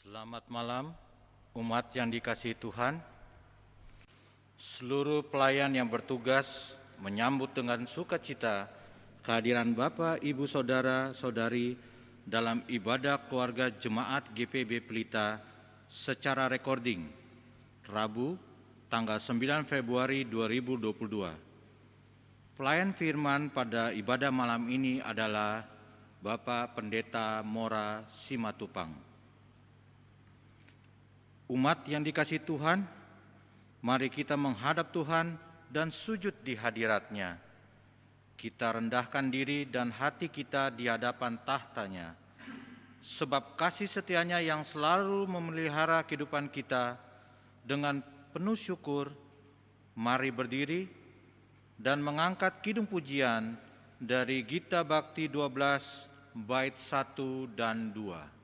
Selamat malam, umat yang dikasihi Tuhan. Seluruh pelayan yang bertugas menyambut dengan sukacita kehadiran Bapak, Ibu, Saudara, Saudari dalam ibadah keluarga Jemaat GPB Pelita secara recording, Rabu, tanggal 9 Februari 2022. Pelayan firman pada ibadah malam ini adalah Bapak Pendeta Mora Simatupang. Umat yang dikasihi Tuhan, mari kita menghadap Tuhan dan sujud di hadirat-Nya. Kita rendahkan diri dan hati kita di hadapan tahtanya. Sebab kasih setia-Nya yang selalu memelihara kehidupan kita, dengan penuh syukur, mari berdiri dan mengangkat kidung pujian dari Gita Bakti 12 bait 1 dan 2.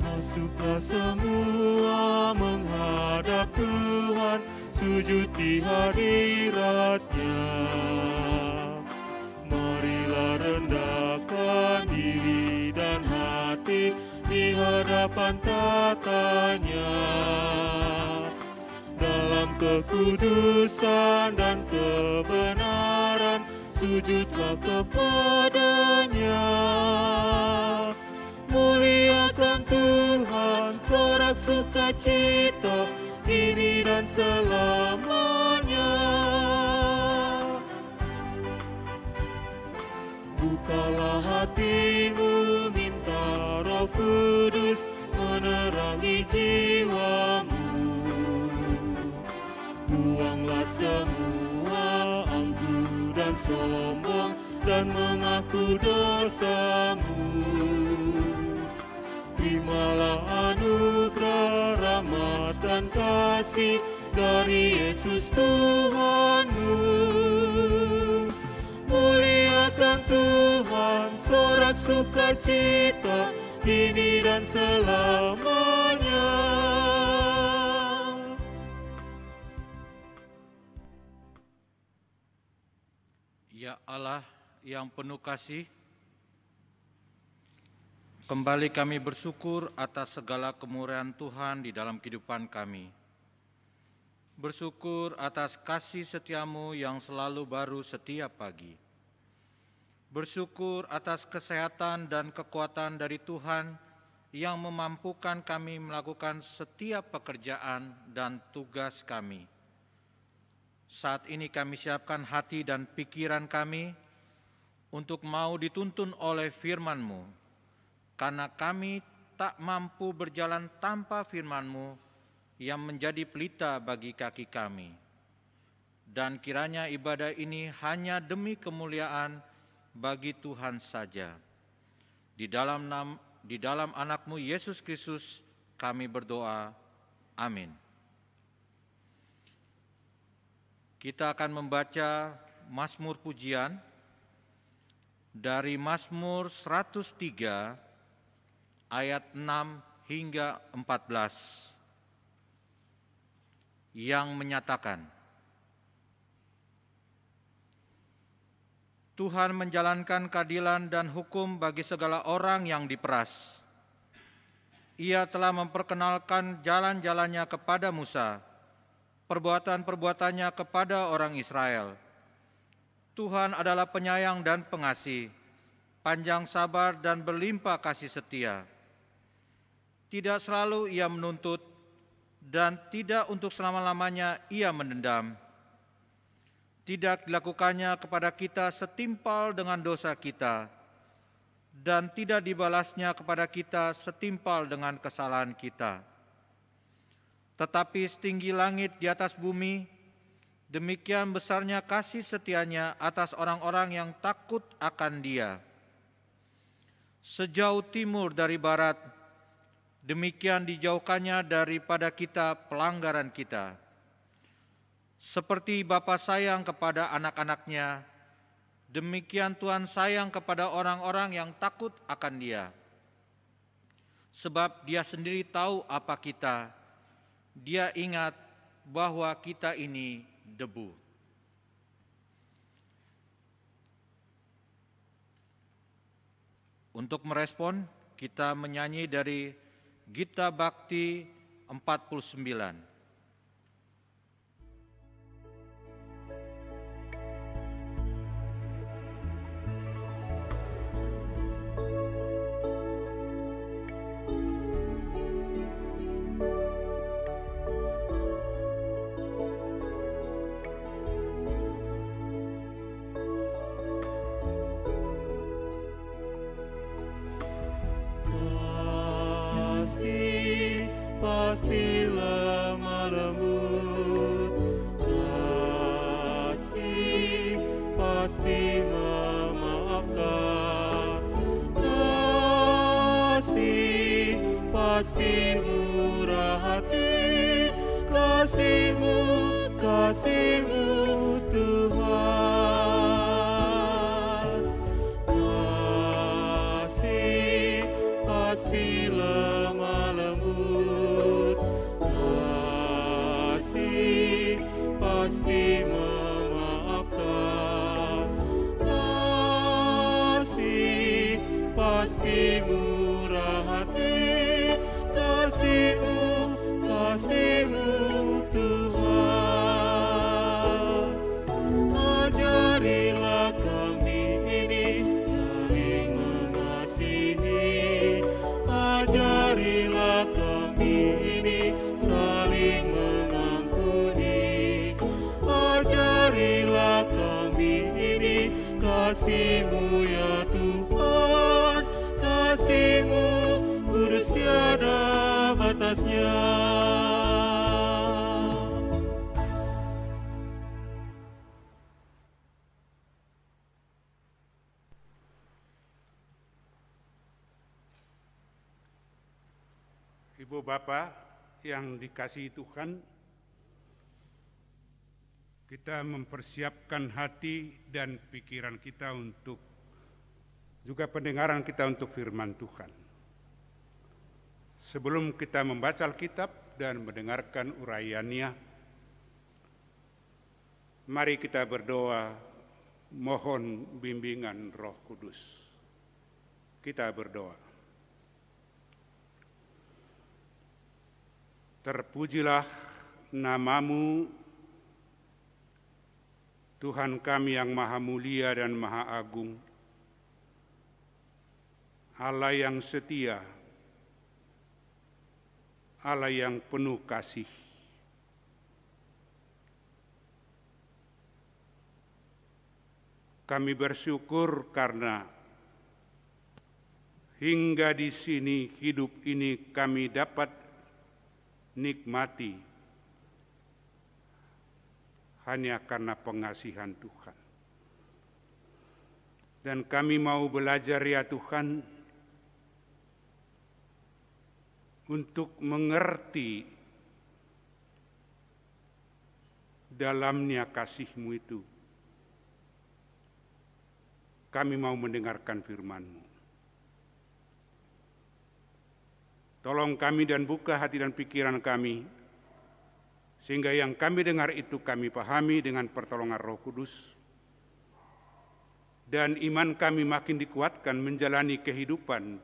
Masuklah semua menghadap Tuhan, sujud di hadirat-Nya. Marilah rendahkan diri dan hati di hadapan tata-Nya. Dalam kekudusan dan kebenaran, sujudlah kepada-Nya. Muliakan Tuhan, sorak sukacita, kini dan selamanya. Bukalah hatimu, minta Roh Kudus menerangi jiwamu. Buanglah semua angkuh dan sombong, dan mengaku dosamu. Terimalah anugerah, rahmat dan kasih dari Yesus Tuhanmu. Muliakan Tuhan, sorak sukacita, kini dan selamanya. Ya Allah yang penuh kasih, kembali kami bersyukur atas segala kemurahan Tuhan di dalam kehidupan kami. Bersyukur atas kasih setia-Mu yang selalu baru setiap pagi. Bersyukur atas kesehatan dan kekuatan dari Tuhan yang memampukan kami melakukan setiap pekerjaan dan tugas kami. Saat ini kami siapkan hati dan pikiran kami untuk mau dituntun oleh firman-Mu, karena kami tak mampu berjalan tanpa firman-Mu yang menjadi pelita bagi kaki kami. Dan kiranya ibadah ini hanya demi kemuliaan bagi Tuhan saja. Di dalam anak-Mu Yesus Kristus kami berdoa. Amin. Kita akan membaca Mazmur Pujian dari Mazmur 103 ayat 6 hingga 14 yang menyatakan, Tuhan menjalankan keadilan dan hukum bagi segala orang yang diperas. Ia telah memperkenalkan jalan-jalannya kepada Musa, perbuatan-perbuatannya kepada orang Israel. Tuhan adalah penyayang dan pengasih, panjang sabar dan berlimpah kasih setia. Tidak selalu Ia menuntut, dan tidak untuk selama-lamanya Ia mendendam. Tidak dilakukannya kepada kita setimpal dengan dosa kita, dan tidak dibalasnya kepada kita setimpal dengan kesalahan kita. Tetapi setinggi langit di atas bumi, demikian besarnya kasih setia-Nya atas orang-orang yang takut akan Dia. Sejauh timur dari barat, demikian dijauhkannya daripada kita pelanggaran kita. Seperti Bapa sayang kepada anak-anaknya, demikian Tuhan sayang kepada orang-orang yang takut akan Dia. sebab Dia sendiri tahu apa kita. Dia ingat bahwa kita ini debu. Untuk merespon, kita menyanyi dari Gita Bhakti 49. Pasti lemah lembut, kasih pasti memaafkan, kasih pasti murah hati, kasih-Mu Tuhan, kasih pasti lemah lembut, kasih pasti memaafkan, kasih pasti murah hati, kasih-Mu Tuhan. Ajarilah kami ini saling mengasihi, ajarilah kami ini saling mengampuni, ajarilah kami ini kasih-Mu ya Tuhan, kasih-Mu kudus tiada batasnya. Ibu Bapak yang dikasihi Tuhan, kita mempersiapkan hati dan pikiran kita untuk juga pendengaran kita untuk firman Tuhan. Sebelum kita membaca Alkitab dan mendengarkan uraiannya, mari kita berdoa mohon bimbingan Roh Kudus. Kita berdoa. Terpujilah nama-Mu, Tuhan kami yang maha mulia dan maha agung, Allah yang setia, Allah yang penuh kasih. Kami bersyukur karena hingga di sini hidup ini kami dapat nikmati hanya karena pengasihan Tuhan. Dan kami mau belajar ya Tuhan untuk mengerti dalamnya kasih-Mu itu. Kami mau mendengarkan firman-Mu. Tolong kami dan buka hati dan pikiran kami, sehingga yang kami dengar itu kami pahami dengan pertolongan Roh Kudus, dan iman kami makin dikuatkan menjalani kehidupan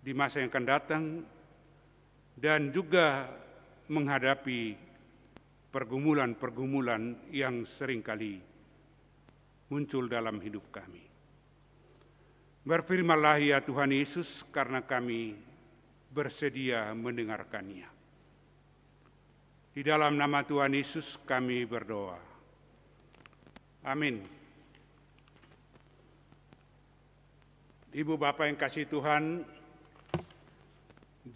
di masa yang akan datang, dan juga menghadapi pergumulan-pergumulan yang seringkali muncul dalam hidup kami. Berfirmanlah ya Tuhan Yesus, karena kami bersedia mendengarkannya. Di dalam nama Tuhan Yesus kami berdoa. Amin. Ibu Bapak yang kasih Tuhan,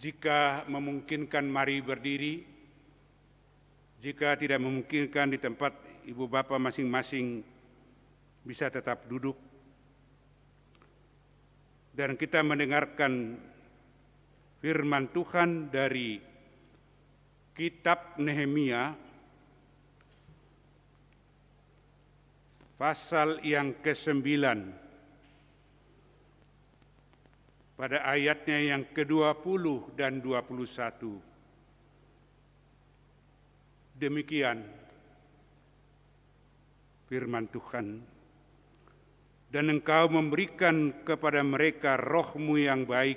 jika memungkinkan mari berdiri, jika tidak memungkinkan di tempat Ibu Bapak masing-masing bisa tetap duduk. Dan kita mendengarkan firman Tuhan dari kitab Nehemia, pasal yang ke-9, pada ayatnya yang ke-20 dan 21. Demikian firman Tuhan. Dan Engkau memberikan kepada mereka roh-Mu yang baik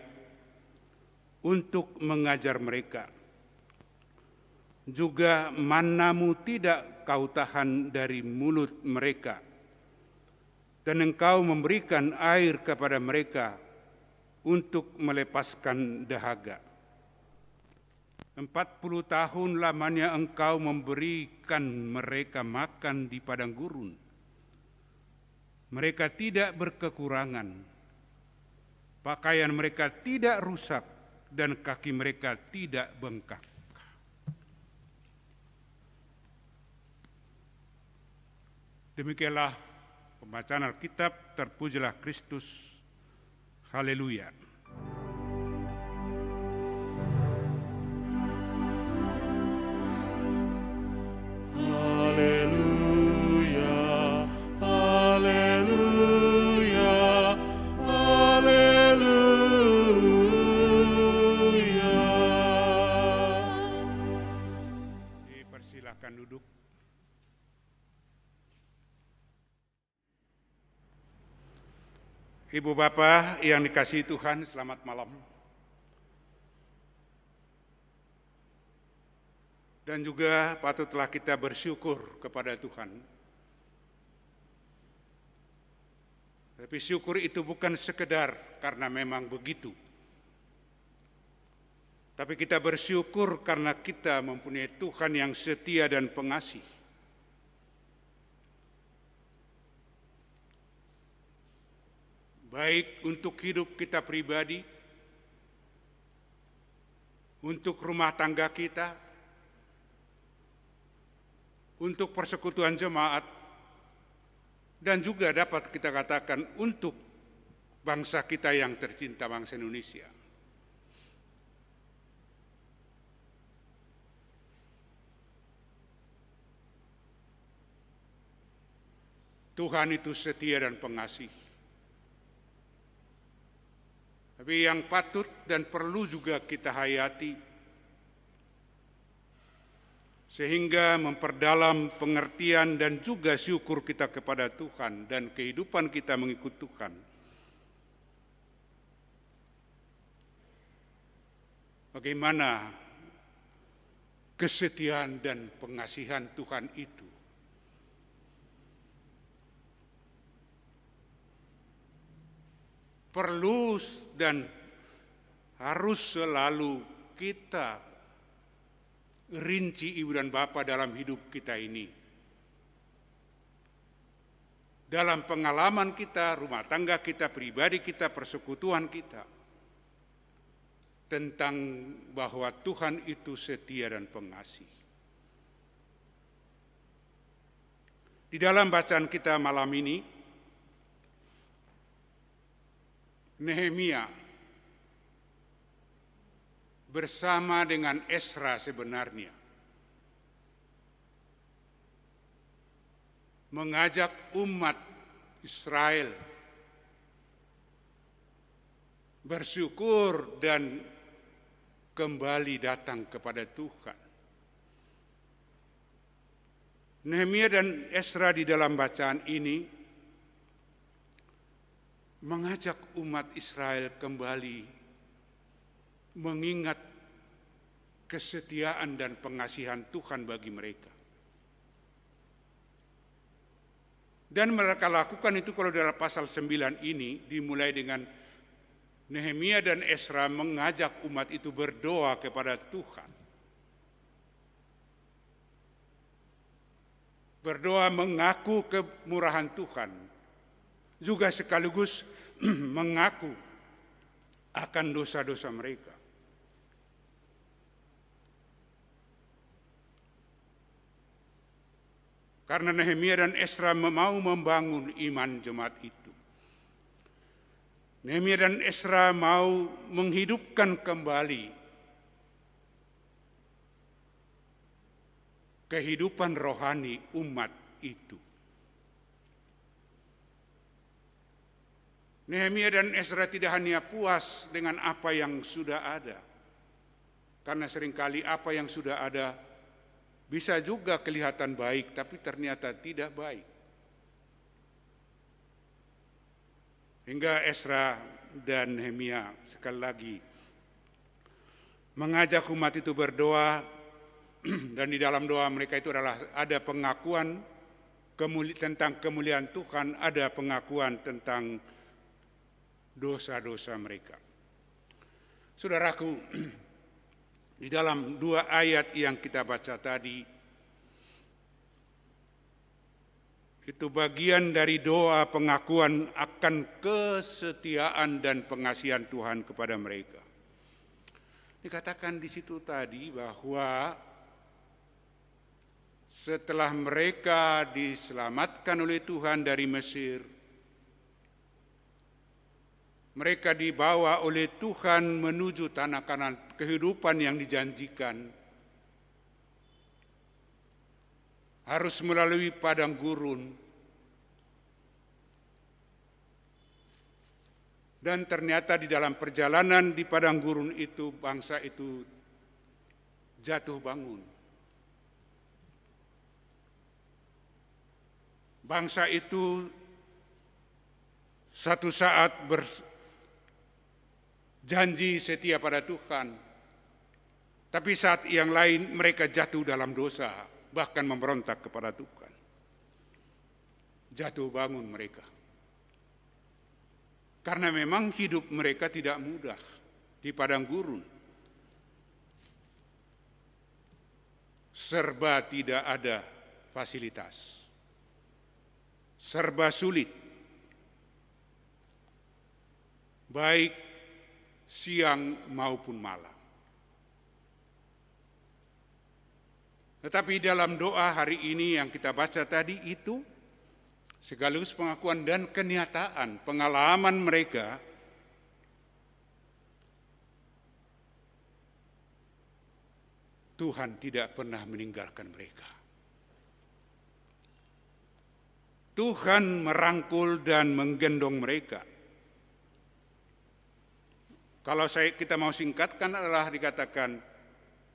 untuk mengajar mereka. Juga mana-Mu tidak Kau tahan dari mulut mereka. Dan Engkau memberikan air kepada mereka untuk melepaskan dahaga. 40 tahun lamanya Engkau memberikan mereka makan di padang gurun. Mereka tidak berkekurangan, pakaian mereka tidak rusak, dan kaki mereka tidak bengkak. Demikianlah pembacaan Alkitab, terpujilah Kristus. Haleluya. Duduk. Ibu Bapak yang dikasihi Tuhan, selamat malam. Dan juga patutlah kita bersyukur kepada Tuhan. Tapi syukur itu bukan sekedar karena memang begitu. Tapi kita bersyukur karena kita mempunyai Tuhan yang setia dan pengasih. Baik untuk hidup kita pribadi, untuk rumah tangga kita, untuk persekutuan jemaat, dan juga dapat kita katakan untuk bangsa kita yang tercinta, bangsa Indonesia. Tuhan itu setia dan pengasih. Tapi yang patut dan perlu juga kita hayati, sehingga memperdalam pengertian dan juga syukur kita kepada Tuhan dan kehidupan kita mengikut Tuhan. Bagaimana kesetiaan dan pengasihan Tuhan itu perlu dan harus selalu kita rinci Ibu dan Bapa dalam hidup kita ini. Dalam pengalaman kita, rumah tangga kita, pribadi kita, persekutuan kita. Tentang bahwa Tuhan itu setia dan pengasih. Di dalam bacaan kita malam ini, Nehemia bersama dengan Ezra sebenarnya mengajak umat Israel bersyukur dan kembali datang kepada Tuhan. Nehemia dan Ezra di dalam bacaan ini mengajak umat Israel kembali mengingat kesetiaan dan pengasihan Tuhan bagi mereka. Dan mereka lakukan itu kalau dalam pasal 9 ini dimulai dengan Nehemia dan Ezra mengajak umat itu berdoa kepada Tuhan. Berdoa mengaku kemurahan Tuhan, juga sekaligus mengaku akan dosa-dosa mereka. Karena Nehemia dan Ezra mau membangun iman jemaat itu. Nehemia dan Ezra mau menghidupkan kembali kehidupan rohani umat itu. Nehemia dan Ezra tidak hanya puas dengan apa yang sudah ada, karena seringkali apa yang sudah ada bisa juga kelihatan baik, tapi ternyata tidak baik. Hingga Ezra dan Nehemia sekali lagi mengajak umat itu berdoa, dan di dalam doa mereka itu adalah ada pengakuan tentang kemuliaan Tuhan, ada pengakuan tentang dosa-dosa mereka. Saudaraku, di dalam 2 ayat yang kita baca tadi, itu bagian dari doa pengakuan akan kesetiaan dan pengasihan Tuhan kepada mereka. Dikatakan di situ tadi bahwa setelah mereka diselamatkan oleh Tuhan dari Mesir, mereka dibawa oleh Tuhan menuju tanah Kanaan, kehidupan yang dijanjikan. Harus melalui padang gurun. Dan ternyata di dalam perjalanan di padang gurun itu, bangsa itu jatuh bangun. Bangsa itu satu saat berjanji setia pada Tuhan, tapi saat yang lain mereka jatuh dalam dosa, bahkan memberontak kepada Tuhan. Jatuh bangun mereka. Karena memang hidup mereka tidak mudah di padang gurun. Serba tidak ada fasilitas. Serba sulit. Baik siang maupun malam. Tetapi dalam doa hari ini yang kita baca tadi itu sekaligus pengakuan dan kenyataan pengalaman mereka Tuhan tidak pernah meninggalkan mereka. Tuhan merangkul dan menggendong mereka. Kalau kita mau singkatkan adalah dikatakan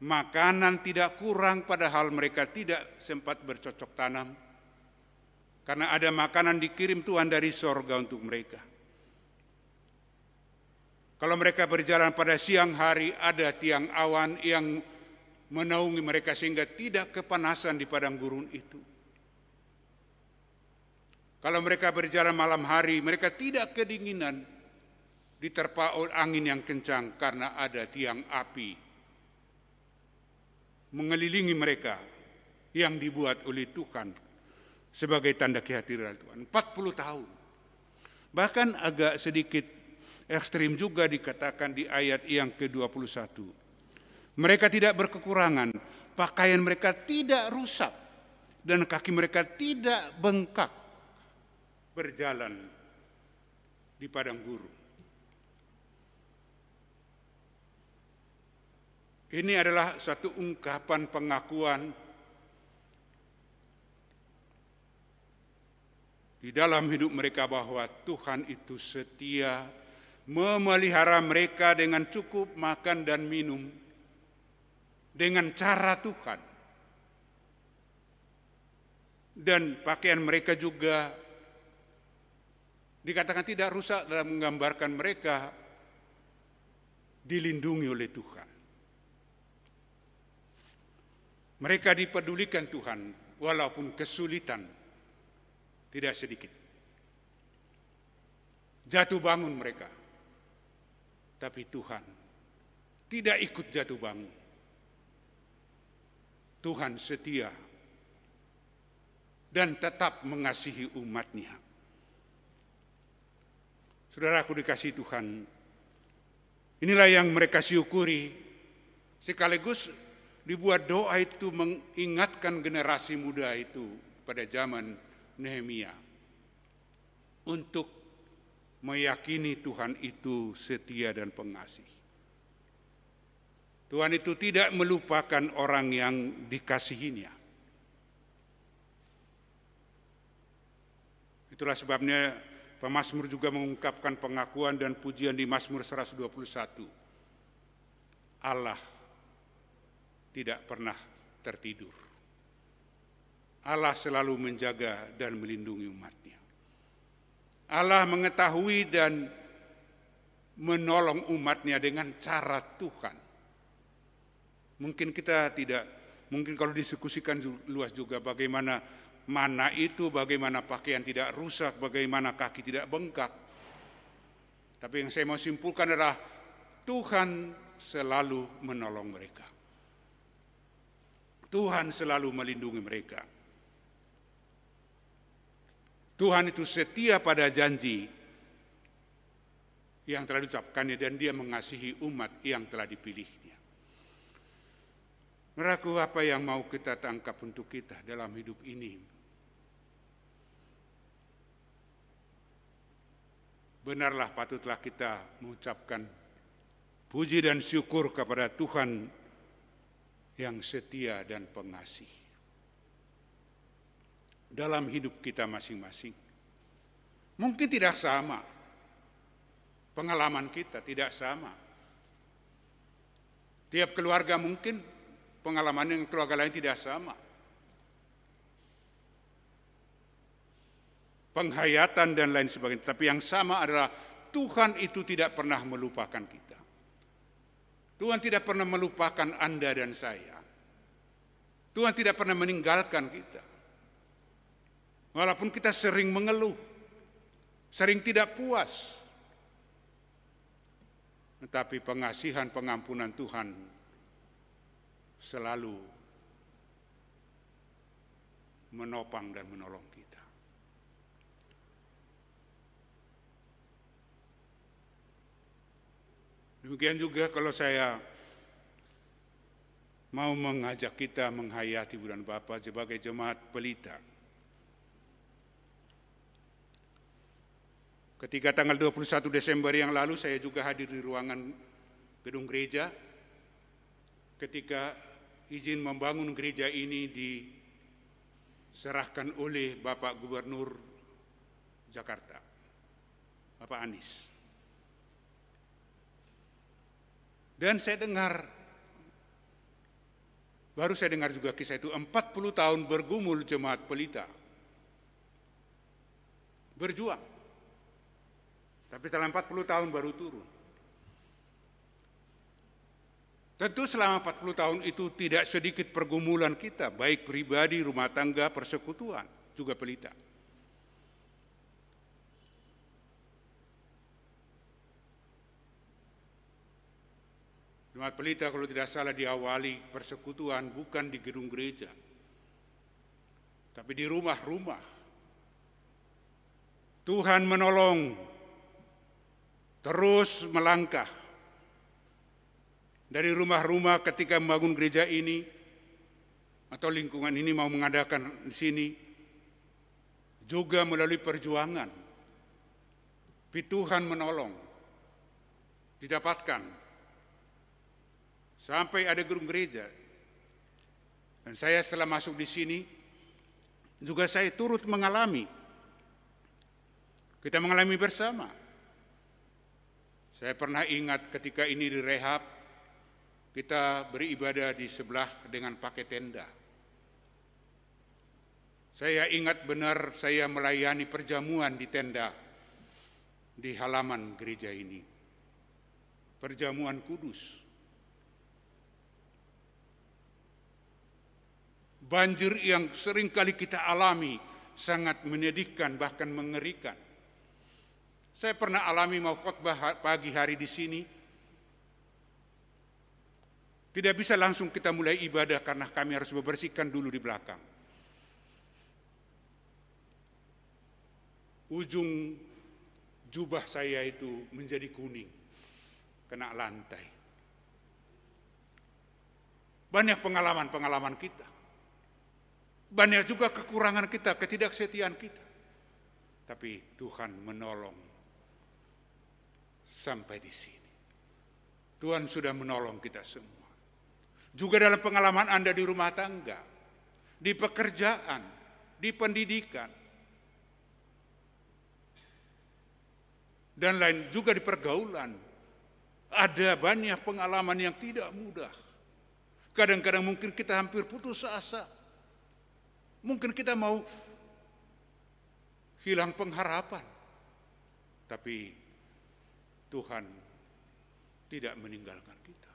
makanan tidak kurang padahal mereka tidak sempat bercocok tanam. Karena ada makanan dikirim Tuhan dari sorga untuk mereka. Kalau mereka berjalan pada siang hari ada tiang awan yang menaungi mereka sehingga tidak kepanasan di padang gurun itu. Kalau mereka berjalan malam hari, mereka tidak kedinginan diterpa oleh angin yang kencang karena ada tiang api mengelilingi mereka yang dibuat oleh Tuhan sebagai tanda kehadiran Tuhan. 40 tahun. Bahkan agak sedikit ekstrim juga dikatakan di ayat yang ke-21. Mereka tidak berkekurangan, pakaian mereka tidak rusak, dan kaki mereka tidak bengkak berjalan di padang gurun. Ini adalah satu ungkapan pengakuan di dalam hidup mereka bahwa Tuhan itu setia memelihara mereka dengan cukup makan dan minum dengan cara Tuhan. Dan pakaian mereka juga dikatakan tidak rusak dalam menggambarkan mereka dilindungi oleh Tuhan. Mereka dipedulikan Tuhan walaupun kesulitan tidak sedikit. Jatuh bangun mereka. Tapi Tuhan tidak ikut jatuh bangun. Tuhan setia dan tetap mengasihi umat-Nya. Saudaraku dikasihi Tuhan, inilah yang mereka syukuri, sekaligus dibuat doa itu mengingatkan generasi muda itu pada zaman Nehemia untuk meyakini Tuhan itu setia dan pengasih. Tuhan itu tidak melupakan orang yang dikasihinya. Itulah sebabnya pemazmur juga mengungkapkan pengakuan dan pujian di Mazmur 121. Allah tidak pernah tertidur. Allah selalu menjaga dan melindungi umatnya. Allah mengetahui dan menolong umatnya dengan cara Tuhan. Mungkin kita tidak, mungkin kalau diskusikan luas juga bagaimana mana itu, bagaimana pakaian tidak rusak, bagaimana kaki tidak bengkak. Tapi yang saya mau simpulkan adalah Tuhan selalu menolong mereka. Tuhan selalu melindungi mereka. Tuhan itu setia pada janji yang telah diucapkannya dan Dia mengasihi umat yang telah dipilihnya. Saudaraku, apa yang mau kita tangkap untuk kita dalam hidup ini? Benarlah, patutlah kita mengucapkan puji dan syukur kepada Tuhan yang setia dan pengasih dalam hidup kita masing-masing. Mungkin tidak sama, pengalaman kita tidak sama. Tiap keluarga mungkin pengalaman yang keluarga lain tidak sama. Penghayatan dan lain sebagainya. Tapi yang sama adalah Tuhan itu tidak pernah melupakan kita. Tuhan tidak pernah melupakan Anda dan saya. Tuhan tidak pernah meninggalkan kita. Walaupun kita sering mengeluh, sering tidak puas, tetapi pengasihan pengampunan Tuhan selalu menopang dan menolong kita. Demikian juga kalau saya mau mengajak kita menghayati bulan Bapa sebagai jemaat pelita. Ketika tanggal 21 Desember yang lalu saya juga hadir di ruangan gedung gereja ketika izin membangun gereja ini diserahkan oleh Bapak Gubernur Jakarta, Bapak Anies. Dan baru saya dengar juga kisah itu, 40 tahun bergumul jemaat pelita. Berjuang. Tapi setelah 40 tahun baru turun. Tentu selama 40 tahun itu tidak sedikit pergumulan kita, baik pribadi, rumah tangga, persekutuan, juga pelita. Jemaat pelita kalau tidak salah diawali persekutuan bukan di gedung gereja, tapi di rumah-rumah. Tuhan menolong, terus melangkah dari rumah-rumah ketika membangun gereja ini atau lingkungan ini mau mengadakan di sini, juga melalui perjuangan. Tapi Tuhan menolong, didapatkan sampai ada gedung gereja. Dan saya setelah masuk di sini juga saya turut mengalami. Kita mengalami bersama. Saya pernah ingat ketika ini direhab, kita beribadah di sebelah dengan pakai tenda. Saya ingat benar saya melayani perjamuan di tenda di halaman gereja ini. Perjamuan kudus. Banjir yang sering kali kita alami sangat menyedihkan bahkan mengerikan. Saya pernah alami mau khotbah pagi hari di sini. Tidak bisa langsung kita mulai ibadah karena kami harus membersihkan dulu di belakang. Ujung jubah saya itu menjadi kuning, kena lantai. Banyak pengalaman-pengalaman kita. Banyak juga kekurangan kita, ketidaksetiaan kita. Tapi Tuhan menolong sampai di sini. Tuhan sudah menolong kita semua. Juga dalam pengalaman Anda di rumah tangga, di pekerjaan, di pendidikan. dan lain juga di pergaulan. Ada banyak pengalaman yang tidak mudah. Kadang-kadang mungkin kita hampir putus asa. Mungkin kita mau hilang pengharapan. Tapi Tuhan tidak meninggalkan kita.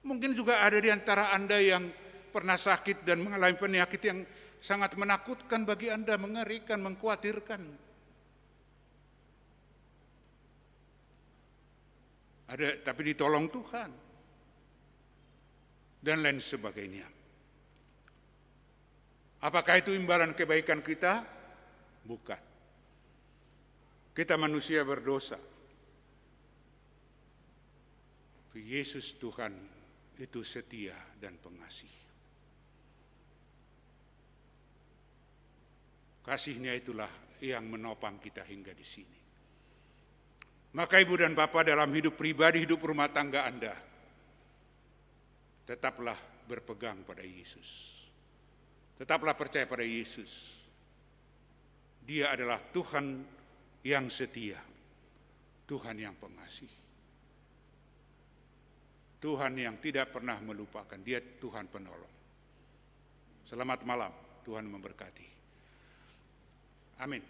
Mungkin juga ada di antara Anda yang pernah sakit dan mengalami penyakit yang sangat menakutkan bagi Anda, mengerikan, mengkhawatirkan. Ada, tapi ditolong Tuhan. Dan lain sebagainya. Apakah itu imbalan kebaikan kita? Bukan. Kita manusia berdosa. Yesus Tuhan itu setia dan pengasih. Kasihnya itulah yang menopang kita hingga di sini. Maka ibu dan bapak dalam hidup pribadi, hidup rumah tangga Anda, tetaplah berpegang pada Yesus. Tetaplah percaya pada Yesus. Dia adalah Tuhan yang setia, Tuhan yang pengasih, Tuhan yang tidak pernah melupakan. Dia Tuhan penolong. Selamat malam, Tuhan memberkati. Amin.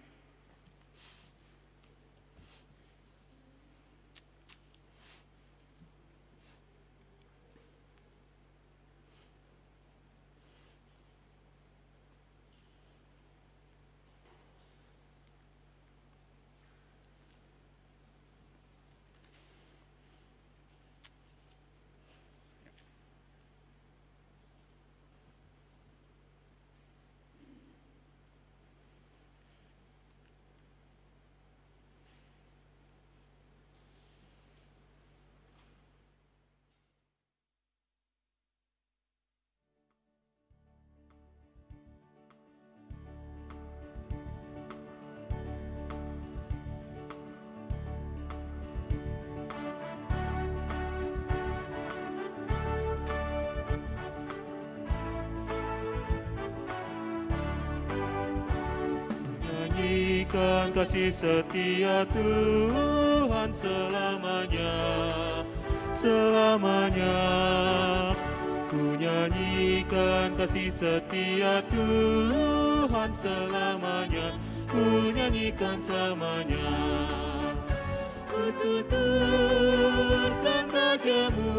Nyanyikan kasih setia Tuhan selamanya, selamanya. Ku nyanyikan kasih setia Tuhan selamanya, ku nyanyikan selamanya. Ku tuturkan rajamu,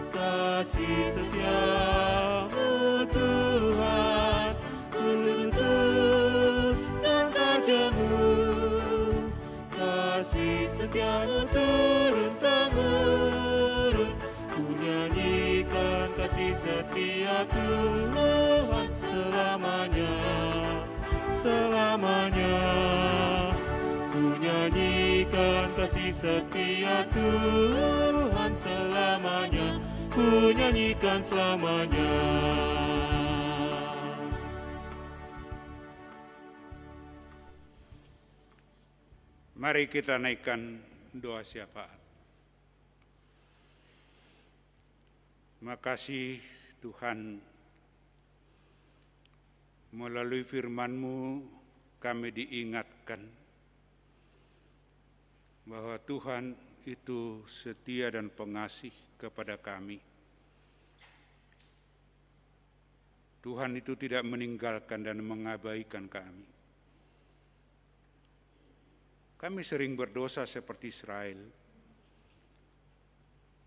kasih setiamu Tuhan. Ku tuturkan rajamu, kasih setiamu turun-temurun. Ku nyanyikan kasih setia Tuhan selamanya, selamanya. Ku nyanyikan kasih setia Tuhan selamanya, ku nyanyikan selamanya. Mari kita naikkan doa syafaat. Makasih Tuhan, melalui firman-Mu kami diingatkan bahwa Tuhan itu setia dan pengasih kepada kami. Tuhan itu tidak meninggalkan dan mengabaikan kami. Kami sering berdosa seperti Israel.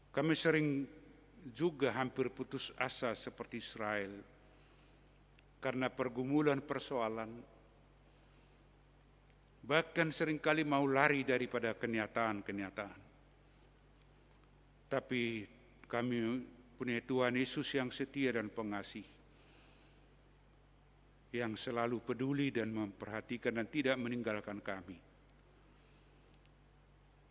Kami sering juga hampir putus asa seperti Israel karena pergumulan persoalan. Bahkan seringkali mau lari daripada kenyataan-kenyataan. Tapi kami punya Tuhan Yesus yang setia dan pengasih, yang selalu peduli dan memperhatikan dan tidak meninggalkan kami.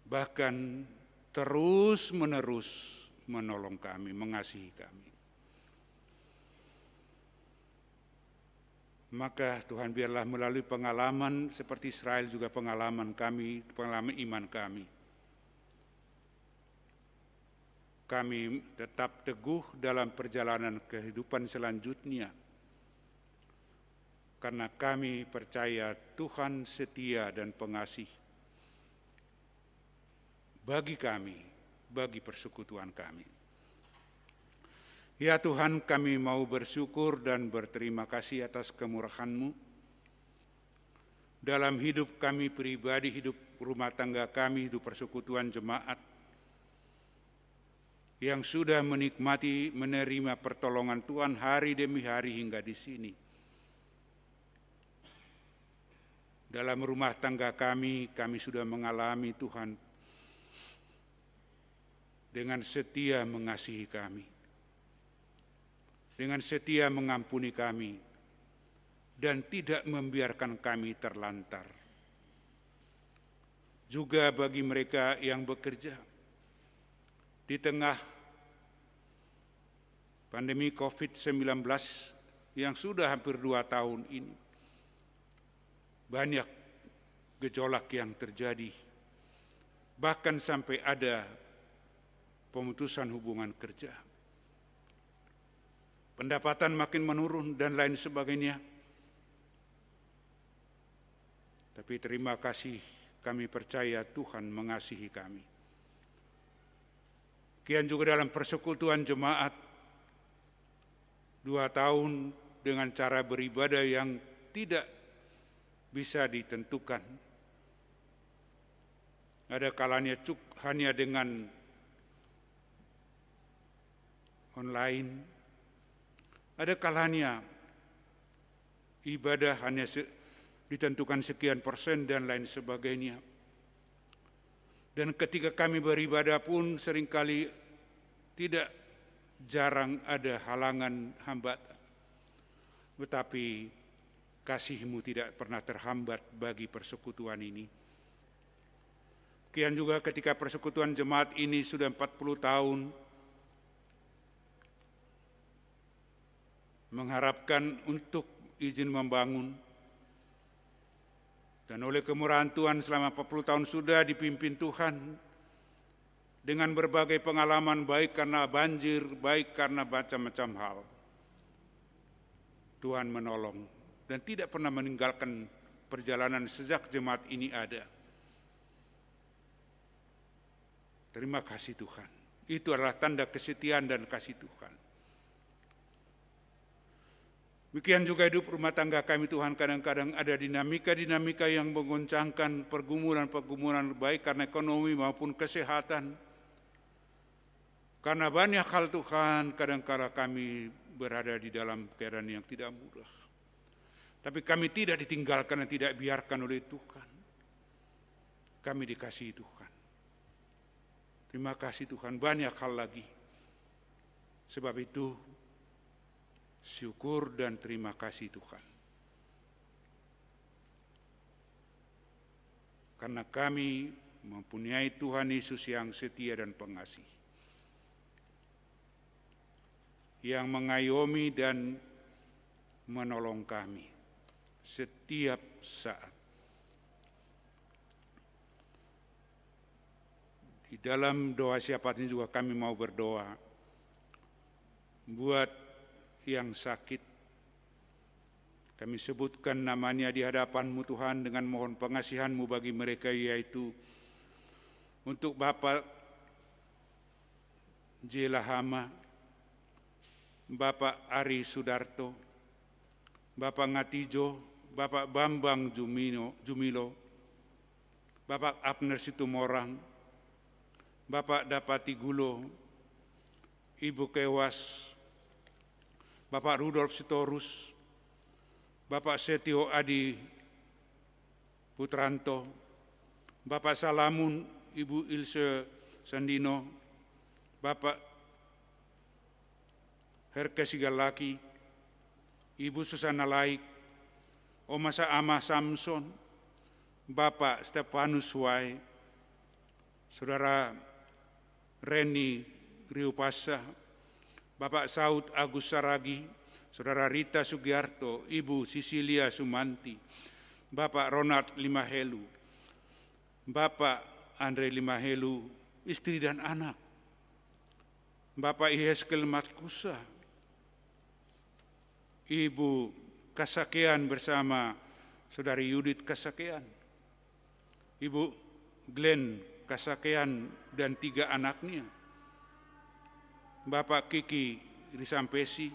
Bahkan terus-menerus menolong kami, mengasihi kami. Maka Tuhan biarlah melalui pengalaman seperti Israel juga pengalaman kami, pengalaman iman kami. Kami tetap teguh dalam perjalanan kehidupan selanjutnya. Karena kami percaya Tuhan setia dan pengasih. bagi kami, bagi persekutuan kami. Ya Tuhan, kami mau bersyukur dan berterima kasih atas kemurahan-Mu dalam hidup kami pribadi, hidup rumah tangga kami, hidup persekutuan jemaat yang sudah menikmati menerima pertolongan Tuhan hari demi hari hingga di sini. Dalam rumah tangga kami sudah mengalami Tuhan dengan setia mengasihi kami, dengan setia mengampuni kami, dan tidak membiarkan kami terlantar. Juga bagi mereka yang bekerja di tengah pandemi COVID-19 yang sudah hampir 2 tahun ini, banyak gejolak yang terjadi, bahkan sampai ada pemutusan hubungan kerja. Pendapatan makin menurun dan lain sebagainya. Tapi terima kasih, kami percaya Tuhan mengasihi kami. Kian juga dalam persekutuan jemaat, 2 tahun dengan cara beribadah yang tidak bisa ditentukan. Ada kalanya hanya dengan online, ada kalanya ibadah hanya ditentukan sekian persen dan lain sebagainya. Dan ketika kami beribadah pun seringkali jarang ada halangan hambatan. Tetapi kasih-Mu tidak pernah terhambat bagi persekutuan ini. Kian juga ketika persekutuan jemaat ini sudah 40 tahun, mengharapkan untuk izin membangun, dan oleh kemurahan Tuhan selama 40 tahun sudah dipimpin Tuhan dengan berbagai pengalaman, baik karena banjir, baik karena macam-macam hal. Tuhan menolong dan tidak pernah meninggalkan perjalanan sejak jemaat ini ada. Terima kasih Tuhan. Itu adalah tanda kesetiaan dan kasih Tuhan. Demikian juga hidup rumah tangga kami Tuhan, kadang-kadang ada dinamika-dinamika yang menggoncangkan, pergumulan-pergumulan baik karena ekonomi maupun kesehatan. Karena banyak hal Tuhan, kadang-kadang kami berada di dalam keadaan yang tidak mudah. Tapi kami tidak ditinggalkan dan tidak biarkan oleh Tuhan. Kami dikasihi Tuhan. Terima kasih Tuhan, banyak hal lagi. Sebab itu, syukur dan terima kasih Tuhan. Karena kami mempunyai Tuhan Yesus yang setia dan pengasih, yang mengayomi dan menolong kami setiap saat. Di dalam doa syafaat ini juga kami mau berdoa buat yang sakit. Kami sebutkan namanya di hadapan-Mu Tuhan dengan mohon pengasihan-Mu bagi mereka, yaitu untuk Bapak Jelahama, Bapak Ari Sudarto, Bapak Ngatijo, Bapak Bambang Jumilo, Bapak Abner Situmorang, Bapak Dapati Gulo, Ibu Kewas, Bapak Rudolf Sitorus, Bapak Setio Adi Putranto, Bapak Salamun, Ibu Ilse Sandino, Bapak Herke Sigalaki, Ibu Susana Laik, Omasa Ama Samson, Bapak Stefanus Wai, Saudara Reni Riupasa, Bapak Saud Agus Saragi, Saudara Rita Sugiarto, Ibu Sisilia Sumanti, Bapak Ronald Limahelu, Bapak Andre Limahelu, istri dan anak, Bapak Iheskel Matkusa, Ibu Kasakean bersama Saudari Yudit Kasakean, Ibu Glenn Kasakean dan 3 anaknya, Bapak Kiki Risampesi,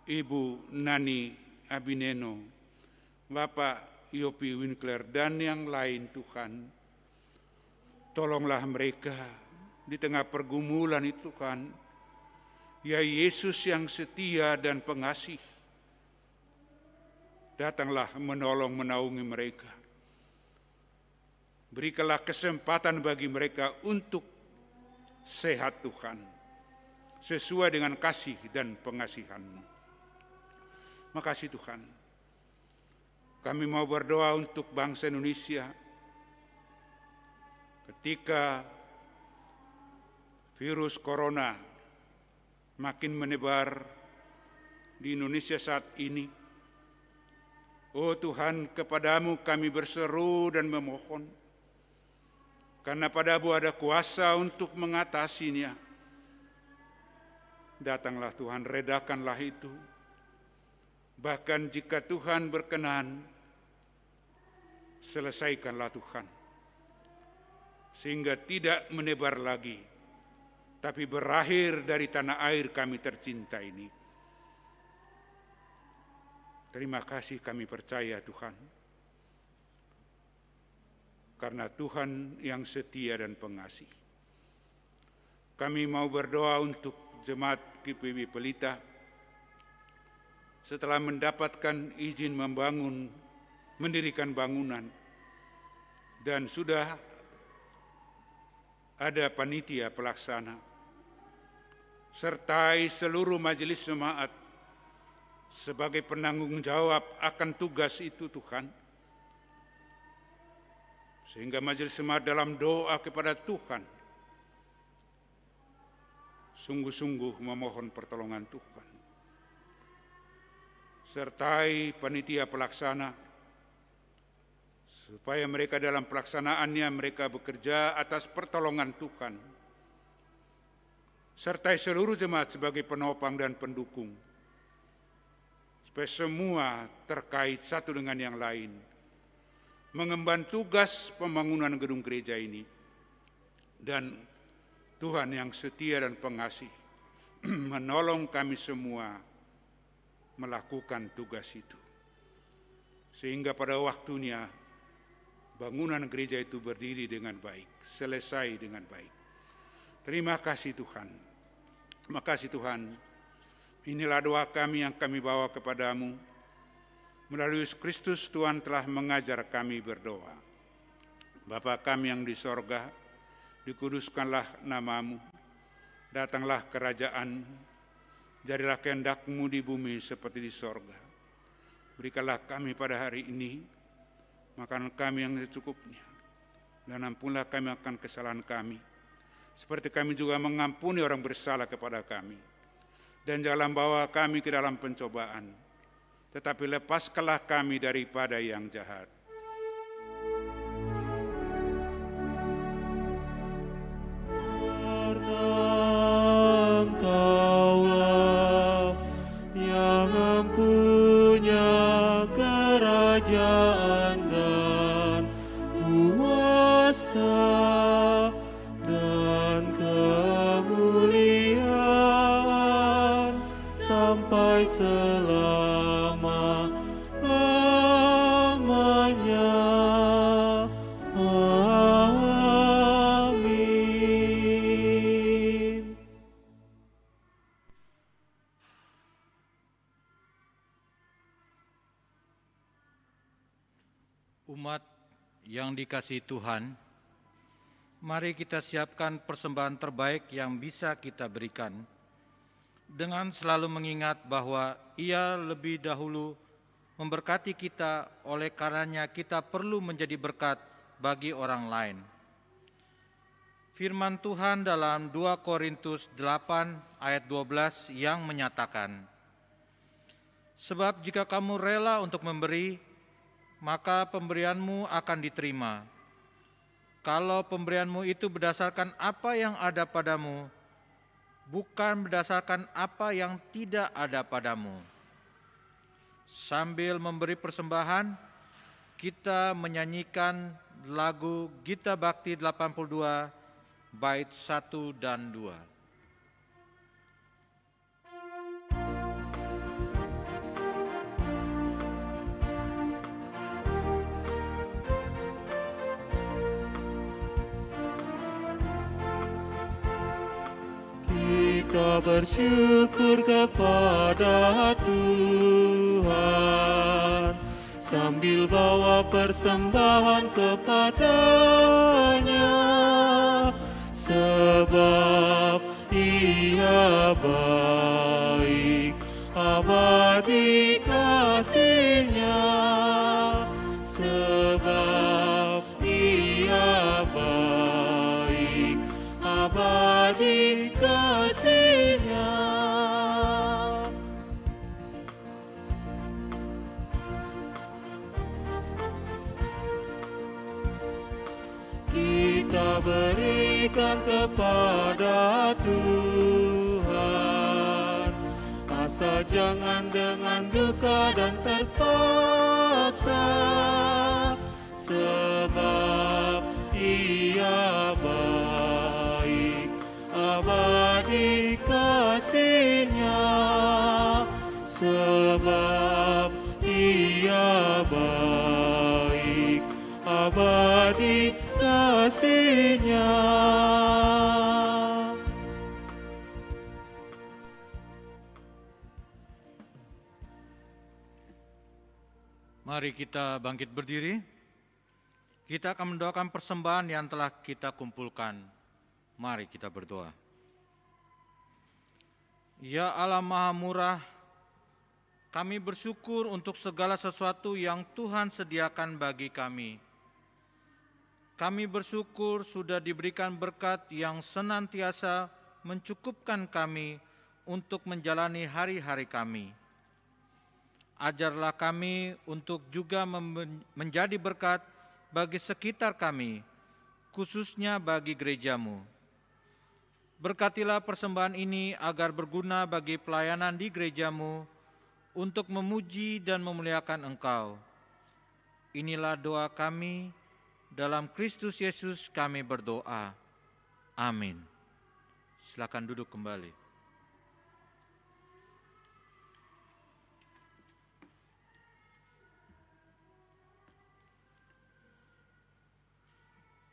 Ibu Nani Abineno, Bapak Yopi Winkler, dan yang lain. Tuhan, tolonglah mereka di tengah pergumulan itu, Tuhan. Ya Yesus yang setia dan pengasih, datanglah menolong menaungi mereka. Berikanlah kesempatan bagi mereka untuk sehat, Tuhan, sesuai dengan kasih dan pengasihan-Mu. Makasih Tuhan. Kami mau berdoa untuk bangsa Indonesia ketika virus corona makin menebar di Indonesia saat ini. Oh Tuhan, kepadamu kami berseru dan memohon, karena padamu ada kuasa untuk mengatasinya. Datanglah Tuhan, redakanlah itu. Bahkan jika Tuhan berkenan, selesaikanlah Tuhan. Sehingga tidak menebar lagi, tapi berakhir dari tanah air kami tercinta ini. Terima kasih, kami percaya Tuhan. Karena Tuhan yang setia dan pengasih. Kami mau berdoa untuk Jemaat GPIB Pelita. Setelah mendapatkan izin mendirikan bangunan, dan sudah ada panitia pelaksana, sertai seluruh majelis jemaat sebagai penanggung jawab akan tugas itu, Tuhan. Sehingga majelis jemaat dalam doa kepada Tuhan sungguh-sungguh memohon pertolongan Tuhan. Sertai panitia pelaksana, supaya mereka dalam pelaksanaannya mereka bekerja atas pertolongan Tuhan. Sertai seluruh jemaat sebagai penopang dan pendukung, supaya semua terkait satu dengan yang lain, mengemban tugas pembangunan gedung gereja ini. Dan Tuhan yang setia dan pengasih menolong kami semua melakukan tugas itu. Sehingga pada waktunya bangunan gereja itu berdiri dengan baik, selesai dengan baik. Terima kasih Tuhan. Terima kasih Tuhan. Inilah doa kami yang kami bawa kepadamu. Melalui Yesus Kristus Tuhan telah mengajar kami berdoa. Bapa kami yang di sorga, dikuduskanlah namamu, datanglah kerajaan, jadilah kehendak-Mu di bumi seperti di sorga. Berikanlah kami pada hari ini makanan kami yang secukupnya, dan ampunlah kami akan kesalahan kami, seperti kami juga mengampuni orang bersalah kepada kami. Dan janganlah bawa kami ke dalam pencobaan, tetapi lepaskanlah kami daripada yang jahat. Engkaulah yang mempunyai kerajaan dan kuasa dan kemuliaan sampai selama-lamanya. Amin. Umat yang dikasihi Tuhan, mari kita siapkan persembahan terbaik yang bisa kita berikan, dengan selalu mengingat bahwa Ia lebih dahulu memberkati kita, oleh karenanya kita perlu menjadi berkat bagi orang lain. Firman Tuhan dalam 2 Korintus 8 ayat 12 yang menyatakan, "Sebab jika kamu rela untuk memberi, maka pemberianmu akan diterima. Kalau pemberianmu itu berdasarkan apa yang ada padamu, bukan berdasarkan apa yang tidak ada padamu." Sambil memberi persembahan, kita menyanyikan lagu Gita Bakti 82 bait 1 dan 2. Kita bersyukur kepada Tuhan sambil bawa persembahan kepada-Nya, sebab Ia baik, abadi kasih-Nya, sebab Ia baik, abadi kasih-Nya. Kita berikan kepada Tuhan, asa jangan dengan duka dan terpaksa, sebab Ia baik, abadi kasih-Nya, sebab Ia baik, abadi kasih-Nya. Mari kita bangkit berdiri. Kita akan mendoakan persembahan yang telah kita kumpulkan. Mari kita berdoa. Ya Allah Maha Murah, kami bersyukur untuk segala sesuatu yang Tuhan sediakan bagi kami. Kami bersyukur sudah diberikan berkat yang senantiasa mencukupkan kami untuk menjalani hari-hari kami. Ajarlah kami untuk juga menjadi berkat bagi sekitar kami, khususnya bagi gereja-Mu. Berkatilah persembahan ini agar berguna bagi pelayanan di gereja-Mu untuk memuji dan memuliakan Engkau. Inilah doa kami, dalam Kristus Yesus kami berdoa. Amin. Silakan duduk kembali.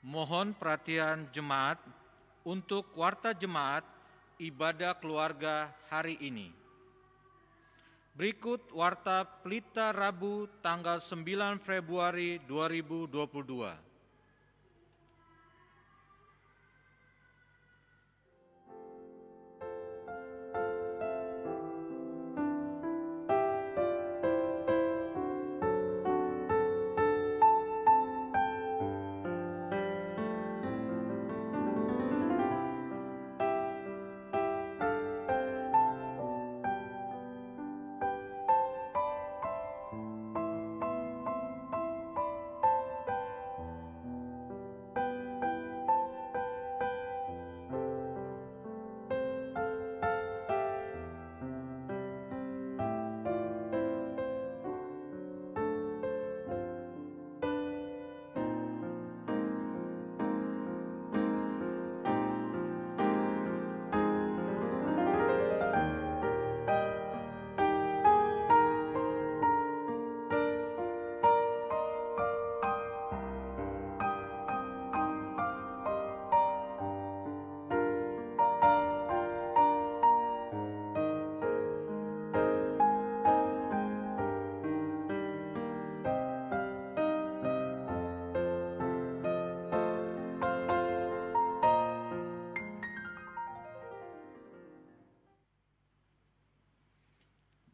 Mohon perhatian jemaat untuk warta jemaat ibadah keluarga hari ini. Berikut warta Pelita Rabu tanggal 9 Februari 2022.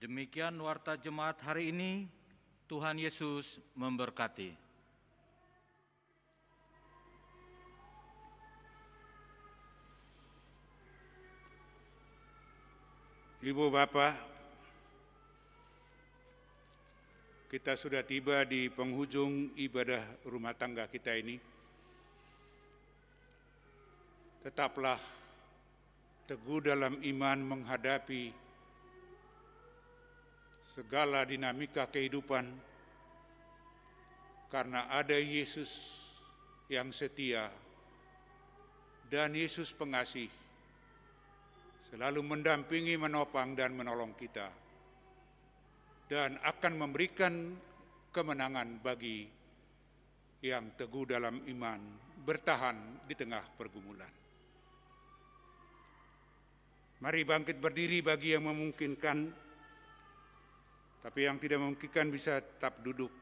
Demikian warta jemaat hari ini. Tuhan Yesus memberkati. Ibu Bapak, kita sudah tiba di penghujung ibadah rumah tangga kita ini. Tetaplah teguh dalam iman menghadapi segala dinamika kehidupan, karena ada Yesus yang setia, dan Yesus pengasih selalu mendampingi, menopang, dan menolong kita, dan akan memberikan kemenangan bagi yang teguh dalam iman, bertahan di tengah pergumulan. Mari bangkit berdiri bagi yang memungkinkan, tapi yang tidak memungkinkan bisa tetap duduk.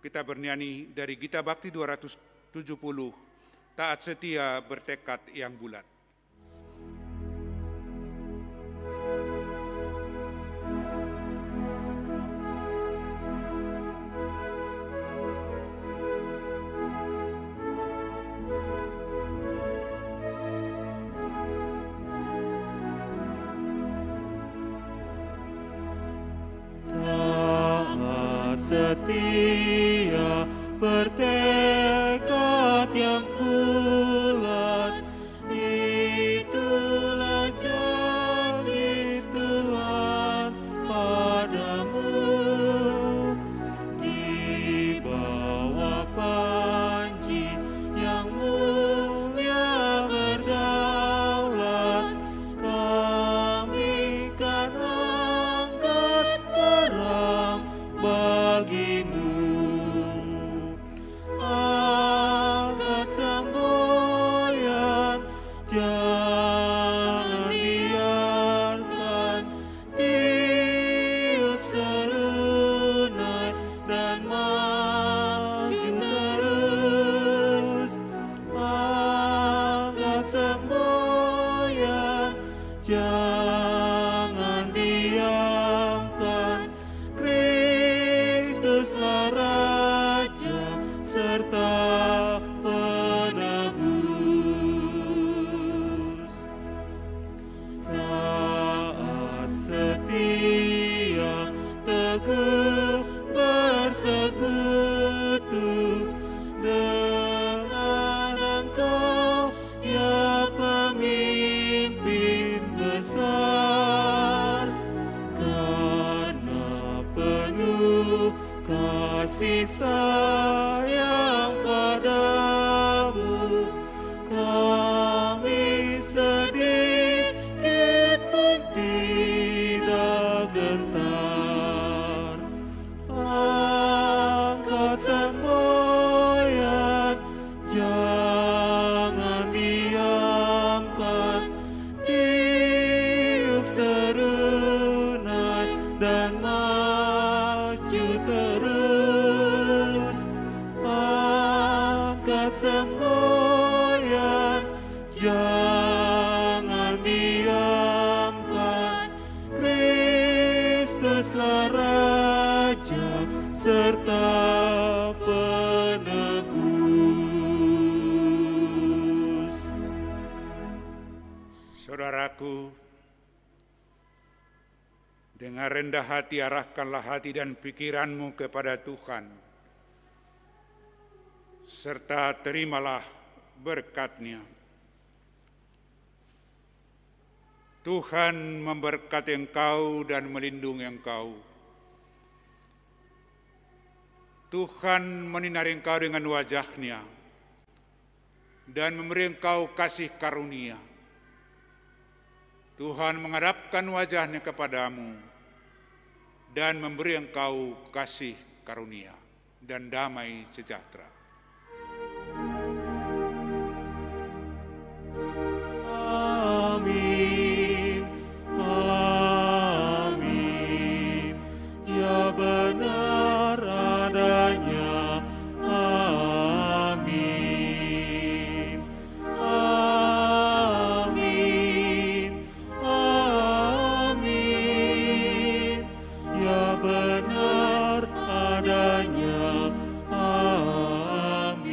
Kita bernyanyi dari Gita Bakti 270, taat setia bertekad yang bulat. Setia bertekad yang bulat, itulah janji Tuhan padamu. Di bawah panji yang mulia berdaulat, kami kan angkat perang bagimu. Angkat semboyan, jangan biarkan tiup serunai, dan maju terus. Angkat semboyan, jangan diamkan, Kristuslah Raja serta penebus. Taat setia teguh bersekutu dengan Engkau, ya pemimpin besar, karena penuh kasih sayang padamu, kami sedikit pun tidak gentar. Angkat semboyan, jangan diamkan, tiup serunai, dan maju terus. Angkat semboyan, jangan diamkan, Kristuslah Raja serta penebus. Saudaraku, dengan rendah hati arahkanlah hati dan pikiranmu kepada Tuhan, serta terimalah berkat-Nya. Tuhan memberkati engkau dan melindungi engkau. Tuhan menyinari engkau dengan wajah-Nya dan memberi engkau kasih karunia. Tuhan menghadapkan wajah-Nya kepadamu dan memberi engkau kasih karunia dan damai sejahtera. Amin, amin, ya benar adanya. Amin, amin, amin, ya benar adanya. Amin.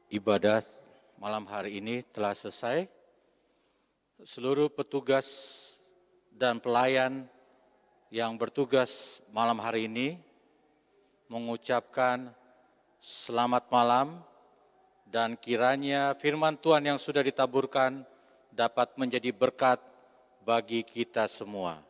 Ibadah malam hari ini telah selesai. Seluruh petugas dan pelayan yang bertugas malam hari ini mengucapkan selamat malam dan kiranya firman Tuhan yang sudah ditaburkan dapat menjadi berkat bagi kita semua.